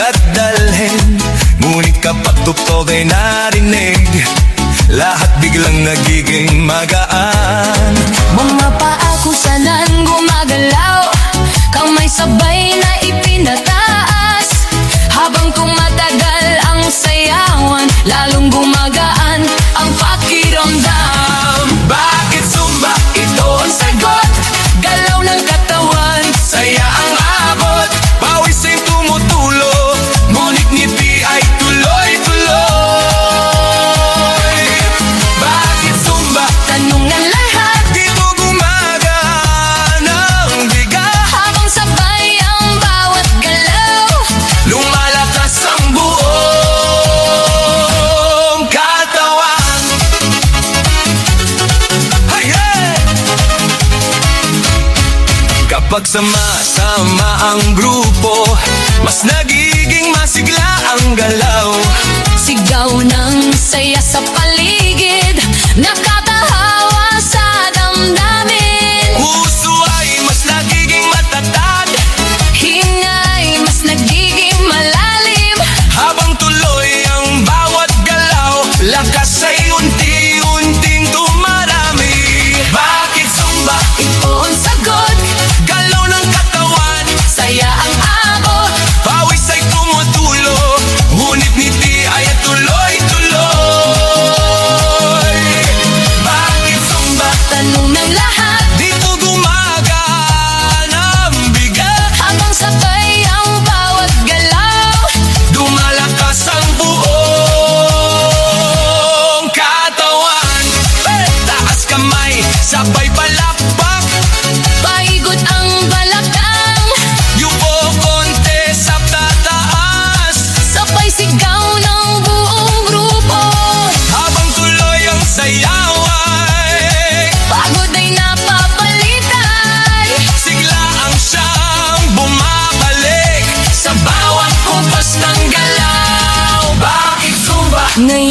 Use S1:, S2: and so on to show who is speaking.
S1: at dalhin. Ngunit kapag tugtog ay narinig, lahat biglang nagiging magaan.
S2: Mga paa kusanan gumagalaw, kamay sabay na ipinataas. Habang tumatagal ang sayawan, lalong gumagaan ang pakiramdam.
S1: Bakit Zumba?
S2: Ito ang sagot, galaw ng katawan,
S1: Saya ang abot, pawis ay tumutulo, ngunit ngiti ay tuloy-tuloy. Bakit Zumba?
S2: tanong ng lahat.
S1: Dito gumagana ang bigat,
S2: Habang sabay ang bawat galaw,
S1: lumalakas ang buong katawan. Hey, hey! Kapag sama-sama ang grupo, mas nagiging masigla ang galaw.
S2: sigaw ng saya sa paligid, nakatahawa sa damdamin.
S1: Puso ay mas nagiging matatag,
S2: Hingay mas nagiging malalim.
S1: habang tuloy ang bawat galaw, lakas ay unti-unting dumarami. Bakit Zumba?
S2: Ito ang sagot,
S1: Galaw ng katawan,
S2: saya ang abot.
S1: pawis ay tumutulo, ngunit ngiti ay tuloy-tuloy. Bakit Zumba?
S2: Tanong ng lahat,
S1: Dito gumagana ang bigat,
S2: habang sabay ang bawat galaw,
S1: dumalakas ang buong katawan. Taas kamay, sabay palakpak,
S2: paikot ang balakang.
S1: yuko konti sa tataas,
S2: Sabay sigaw ng buong grupo,
S1: habang tuloy ang sayaway.
S2: pagod ay napapalitan.
S1: Sigla ang siyang bumabalik sa bawat kumpas ng galaw. Bakit Zumba?
S2: Ngayon